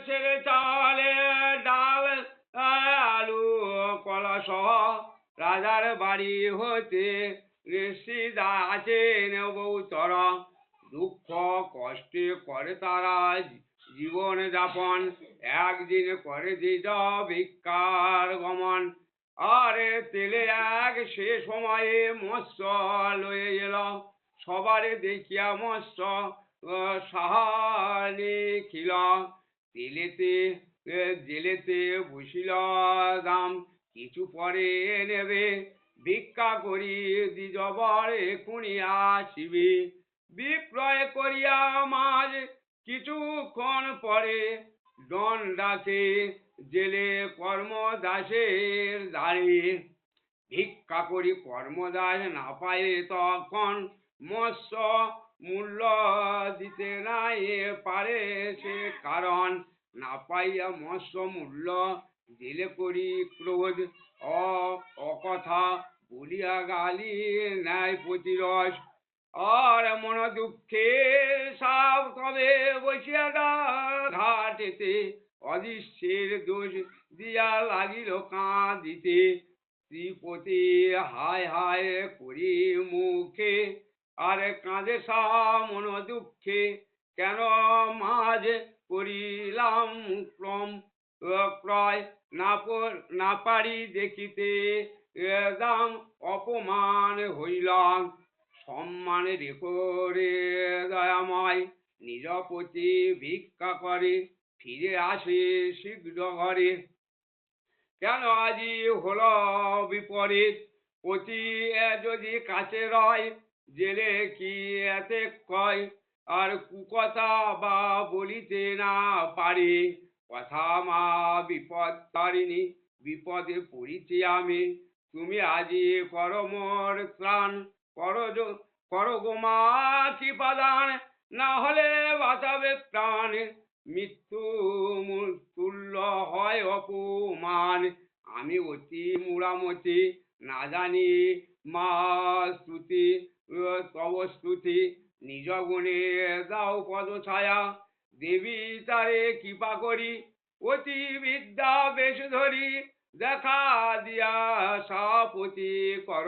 সেরে চালে ডাল আলু কলা সহ রাজার বাড়ি হতে সিধা আছেন বউতর। দুঃখ কষ্টে করে তারা জীবন যাপন, একদিন করে দিত ভিক্ষার গমন। আরে তেলে এক সে সময়ে মৎস্য লয়ে এলো, সবারে দেখিয়া মৎস্য সাহানি খিল। তেলেতে জেলেতে বসিল দাম, কিছু পরে নেবে ভিক্ষা করি দ্বিজবর এখুনি আসিবে। বিক্রয় করিয়া মাঝ কিছুক্ষণ পরে ডন ডাকে জেলে কর্মদাসের দ্বারে। ভিক্ষা করি কর্মদাস না পায়ে তখন মৎস্য মূল্য দিতে নাই পারে সে কারণ। না পাইয়া মৎস্য মূল্য জেলে করি ক্রোধ, অকথা বলিয়া গালি ন্যায় প্রতিরস। আর মন দুঃখে সাপ তবে বসিয়া ঘাটেতে অদৃশ্যের দোষ দিয়া লাগিল কাঁদিতে। শ্রীপতি হায় হায় করি মুখে, আর কাঁদে সা মন দুঃখে, কেন মাঝ করিলাম ক্রম ক্রয় না পারি দেখিতে দাম অপমান হইলাম। সম্মান রেখো রে দয়াময়, নিরপতি ভিক্ষা করে ফিরে আসে শীঘ্র ঘরে। কেন আজি হলো বিপরীত, পতি যদি কাছে রয় জেলে কি এতে কয়, আর কুকথা বা বলিতে না পারি। কথা মা বিপদ তারিণী, বিপদে পড়িছি আমি, তুমি আজি পরমর ত্রাণ করো গো মা কৃপাদান, না হলে বাঁচাবে প্রাণ। মৃত্যু তুল্য হয় অপমান, আমি অতি মুড়ামতি না জানি মা স্তুতি তব স্তুতি। নিজ গুণে দাও পদ ছায়া, দেবী তারে কৃপা করি, অতি বিদ্যা বেশ ধরি, দেখা দিয়া সাপতি কর।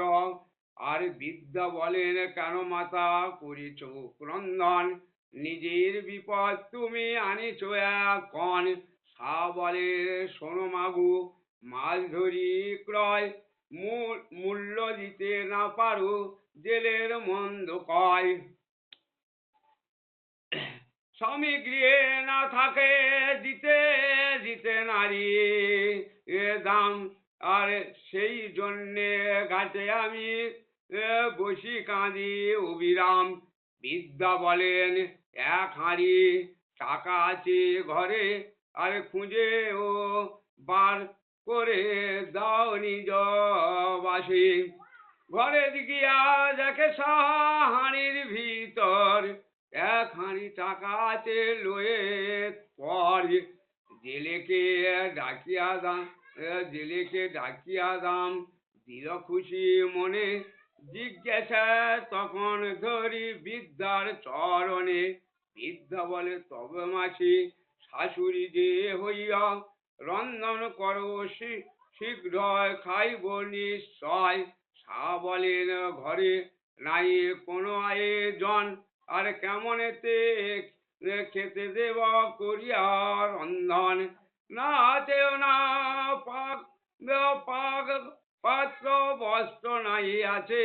আর বিদ্যা বলেন কেন মাতা করিছ ক্রন্দন, নিজের বিপদ তুমি আনিছ এখন। সা বলে শোনো মাগু, মাছ ধরি ক্রয় মূল্য দিতে না পারো জেলের মন্দ কয়। স্বামী গৃহে না থাকে দিতে দিতে নারী দাম, আর সেই জন্যে ঘাটে আমি বসি কাঁদি অবিরাম। বিদ্যা বলেন এক হাঁড়ি টাকা আছে ঘরে, আর খুঁজে ও বার করে দাও নিজ বাসে। ঘরে গিয়া দেখে হাঁড়ির ভিতর এক হাঁড়ি টাকা আছে লয়ে পর। জেলেকে ডাকিয়া দাম দিল খুশি মনে, জিজ্ঞাসা তখন ধরি বিদ্যার চরণে। বিদ্যা বলে তবে মাসি শাশুড়ি যে হইয়া রন্ধন করো শীঘ্র খাইব নিশ্চয়। সা বলেন ঘরে নাই কোনো আয়োজন, আর কেমনেতে খেতে দেব করিয়া রন্ধন। না আছেও না পাক পাক পাত্র বস্ত্র নাই আছে,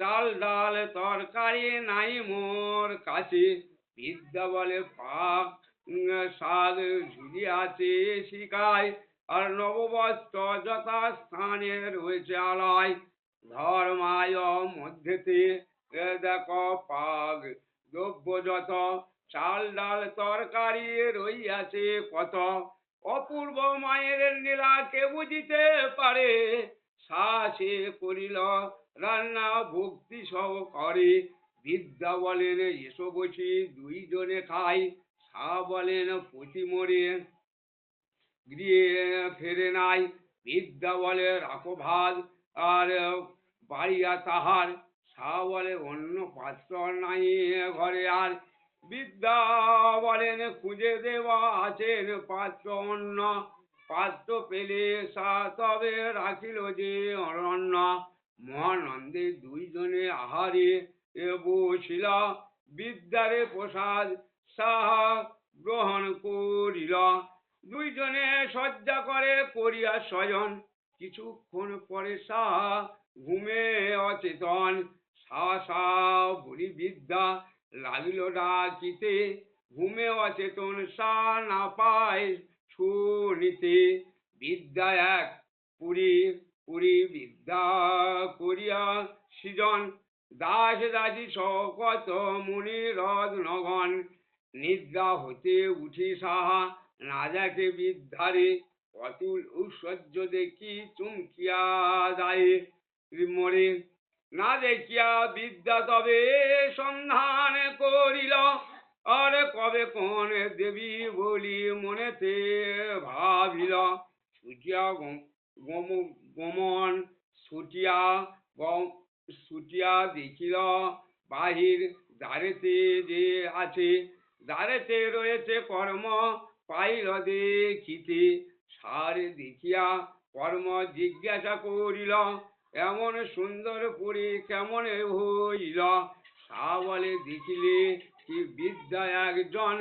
চাল ডাল তরকারি নাই মোর কাছে। বিদ্যা বলে পাক শাক ঝুলি আছে শিখায়, আর নববস্ত্র যথাস্থানে রয়েছে আলয়। ধর্মায় মধ্যেতে দেখো পাক দ্রব্য যত, চাল ডাল তরকারি রইয়াছে কত। অপূর্ব মায়ের লীলা কে বুঝিতে পারে, সে করিল রান্না ভক্তি সহ করে। বিদ্যা বলেন এসো বসি দুইজনে খাই, সা বলেন পতি মরে গৃহে ফেরে নাই। বিদ্যা বলে রাখো ভাত আর বাড়িয়া তাহার, সা বলে অন্য পাত্র নাই ঘরে আর। বিদ্যা বলেন খুঁজে দেওয়া আছেন পাত্র অন্য, পাত্র পেলে সা তবে রাখিল যে অরণ্য। মহানন্দে দুইজনে আহারে বসিলা, বিদ্যারে প্রসাদ সাহা গ্রহণ করিল। দুইজনে শয্যা করে করিয়া শয়ন, কিছুক্ষণ পরে সাহা ঘুমে অচেতন। সা বলি বিদ্যা লাগিল ডাকিতে, ঘুমে অচেতন সা না পায় শুনিতে। বিদ্যা এক পুরী পুরী বিদ্যা করিয়া সৃজন, দাস দাসী শকত মুনি রদ নগণ। নিদ্রা হতে উঠি সাহা না দেখে বিদ্যারে, অতুল ঐশ্বর্য দেখি চমকিয়া যায় মরে। না দেখিয়া বিদ্যা তবে সন্ধান করিল, আর কবে কোন দেবী বলি মনেতে ভাবিল। ছুটিয়া গমন ছুটিয়া ছুটিয়া দেখিল বাহির দ্বারেতে যে আছে, দ্বারেতে রয়েছে কর্ম পাইল দেখিতে। সারে দেখিয়া কর্ম জিজ্ঞাসা করিল, এমন সুন্দর পুরী কেমন হইল। সা বলে দেখিলে কি বিদ্যা একজন,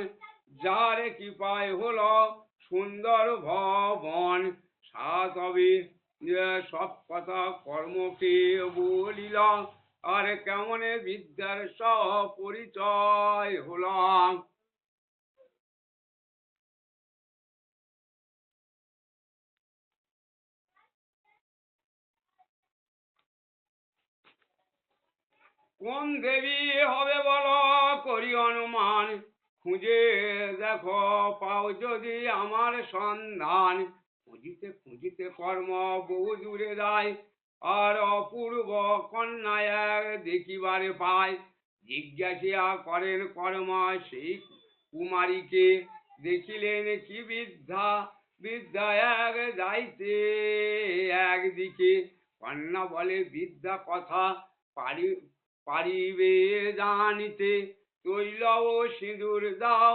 যার কৃপায় হলো সুন্দর ভবন। সা তবে সব কথা কর্মকে বলিল, আর কেমনে বিদ্যার পরিচয় হলো। কোন দেবী হবে বলো করি অনুমান, খুঁজে দেখো পাও যদি আমার সন্ধান। খুঁজিতে খুঁজিতে কর্ম বহু দূরে যায়, আর অপূর্ব কন্যা এক দেখিবারে পায়। জিজ্ঞাসিয়া করেন কর্ম সেই কুমারীকে, দেখিলেন কি বিদ্যা, বিদ্যা এক যাইতে একদিকে। কন্যা বলে বিদ্যা কথা পারি পারিবে জানিতে, তৈল ও সিঁদুর দাও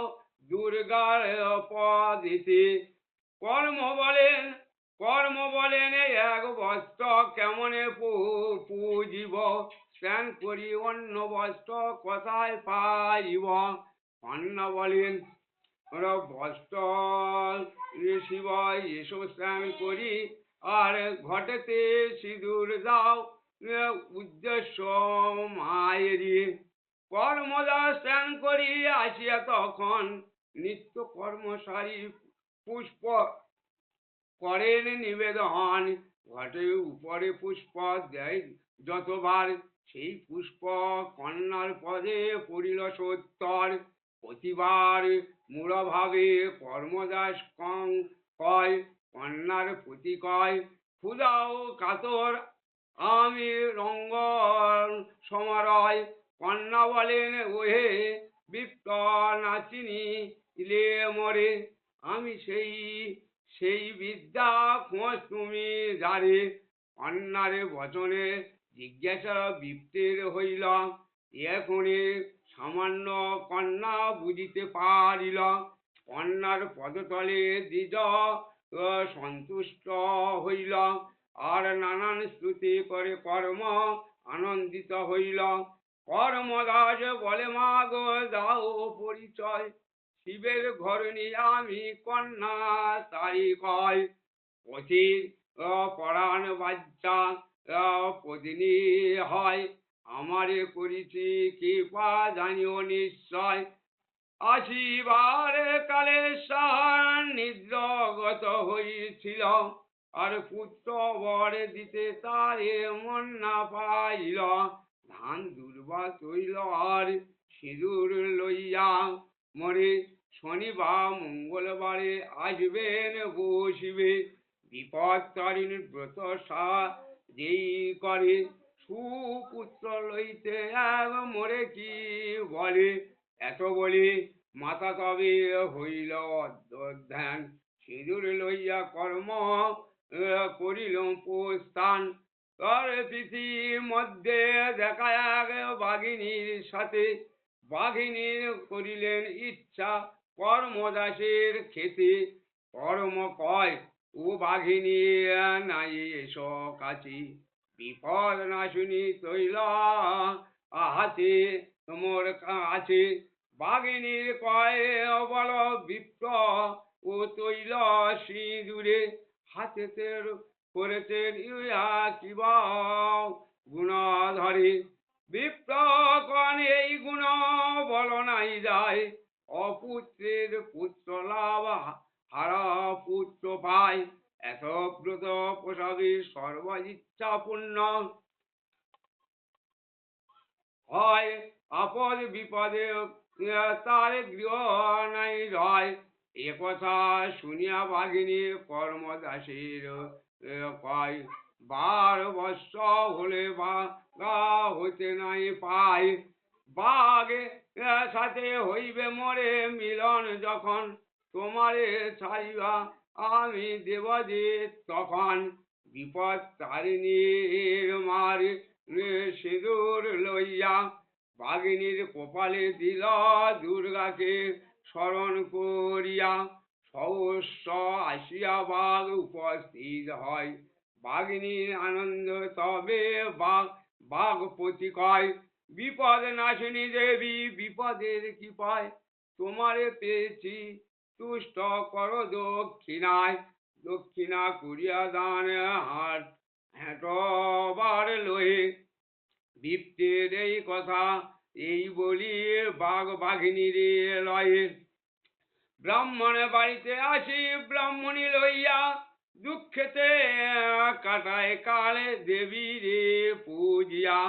দুর্গার পদিতে। কর্ম বলেন এক বস্ত্র কেমনে পুজিব, স্নান করি অন্য বস্ত্র কোথায় পাইব। কন্যা বলেন বস্ত্র শিব এসো স্নান করি, আর ঘটেতে সিঁদুর দাও উদ্দেশ্য মায়েরি। কর্মদা স্নান করি আসিয়া তখন, নিত্য কর্ম সারি পুষ্প করেন নিবেদন। ঘটে উপরে পুষ্প দেয় যতবার, সেই পুষ্প কন্যার পদে পড়িল সত্তর। প্রতিবার মূঢ়ভাবে কর্মদাস কয়, কন্যার প্রতি কয় ক্ষুধাও কাতর আমি রঙ্গ সমারয়। কন্যা বলেন ওহে বিপ্ত নাচিনী ইলে মরে, আমি সেই সেই বিদ্যা খোঁজ তুমি জারে। কন্যারে বচনে জিজ্ঞাসা বিপ্তের হইল, এখনে সামান্য কন্যা বুঝিতে পারিল। কন্যার পদতলে দ্বিজ সন্তুষ্ট হইল, আর নানান স্তুতি করে কর্ম আনন্দিত হইল। কর্মদাস বলে মা গো দাও পরিচয়, শিবের ঘরণী আমি কন্যা তাই কয়। পথির পরাণ বাচ্চা পদিনী হয়, আমারে করিছি কৃপা জানিও নিশ্চয়। আসিবার কালে নিদ্রগত হয়েছিল, আর পুত্র বর দিতে তারে মন না পাইল। ধান দুর্বা তৈল আর সিঁদুর লইয়া মরে, শনিবার মঙ্গলবারে আসবেন বসিবে। বিপদ তারিণী ব্রত সা যেই করে, সুপুত্র লইতে এক মরে কি বলে। এত বলি মাতা তবে হইল অধ্যধ্যান, সিঁদুর লইয়া কর্ম করিল প্রস্থান। তার প্রীতির মধ্যে দেখা এক বাঘিনীর সাথে, বাঘিনীর করিলেন ইচ্ছা কর্মদাসের খেতে। কর্ম কয়, ও বাঘিনী নাই এসো কাছে, বিপদ না শুনি তৈল হাতে তোমার আছে। বাঘিনীর কয়, বল বিপ্র ও তৈল সিঁদুরে হাতেতে করেছেন ইয়া কিবা গুণ ধরে। বিপ্রগণ এই গুণ বল নাই যায়, অপুত্রের পুত্র লাভ হারা পুত্র পায়। এত ব্রত প্রসবী সর্ব ইচ্ছা পূর্ণ হয়, আপদ বিপদে তার গৃহ নাই রয়। এ কথা শুনিয়া বাঘিনী কর্মদাসীর কয়, 12 বৎসর হলে গা হইতে নাই পায়। বাঘ সাথে হইবে মোরে মিলন যখন, তোমারে ছাড়িবা আমি দেবজিৎ তখন। বিপদ তারিণীর মারি সিঁদুর লইয়া বাঘিনীর কপালে দিল দুর্গাকে স্মরণ করিয়া। সহস্র আসিয়া বাঘ উপস্থিত হয়, বাঘিনীর আনন্দ তবে বাঘপতি কয়, বিপদ নাশিনী দেবী বিপদের কি পায়, তোমারে পেয়েছি তুষ্ট কর দক্ষিণায়। দক্ষিণা করিয়া দান হাট হেঁটবার লয়ে। বিপ্রের এই কথা এই বলি বাঘ বাঘিনীর লয়ে। ব্রাহ্মণের বাড়িতে আসি ব্রাহ্মণী লইয়া, দুঃখেতে কাটায় কালে দেবী রে পূজিয়া।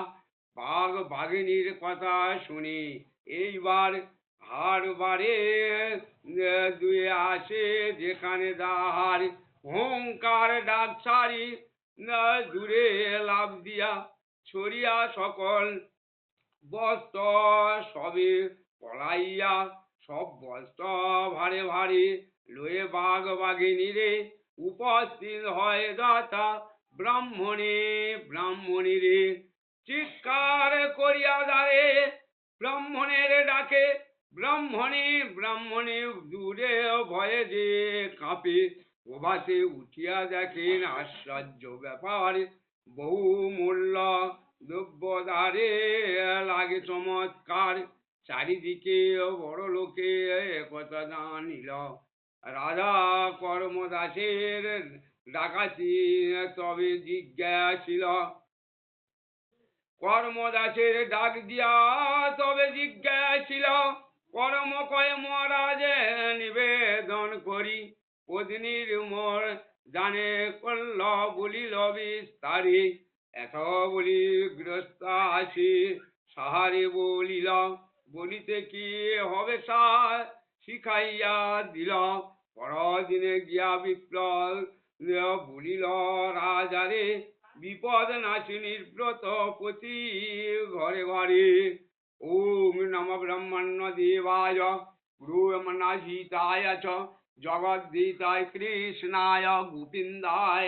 বাঘ বাঘিনীর কথা শুনি এইবার হার বারে দুয়ে আসে যেখানে দাহার। হুঙ্কার ডাক ছাড়ি দূরে লাভ দিয়া ছড়িয়া সকল বস্ত্র সবে পলাইয়া। সব বস্ত্র ভারে ভারে লয়ে বাঘ বাঘিনী রে উপস্থিত হয় দাতা ব্রাহ্মণী রে। চিৎকার করিয়া দাঁড়ে ব্রাহ্মণের ডাকে, ব্রাহ্মণী দূরে ভয়ে যে কাঁপে। প্রভাতে উঠিয়া দেখেন আশ্চর্য ব্যাপার, বহু মূল্য দ্রব্যদারে লাগে চমৎকার। চারিদিকে বড় লোকে একথা জানিল, রাজা কর্মদাসের ডাকাতি তবে জিজ্ঞাসিল। কর্মদাসের ডাক দিয়া তবে জিজ্ঞাসিল, কর্ম কয় মহারাজ নিবেদন করি, পত্নীর মোর জানে করল বলিল বিস্তারে। এত বলি গৃহস্থ আসি সাহারে বলিল, বলিতে কি হবে শিখাইয়া দিল। পরদিনে গিয়া বিপ্লব বলিল রাজারে, বিপদ নাশিনীর ব্রত প্রতি ঘরে ঘরে। ওম নম ব্রহ্মণ্য দেবায় গুরুর্মনা সীতায় চ জগদ্ধিতায় কৃষ্ণায় গোবিন্দায়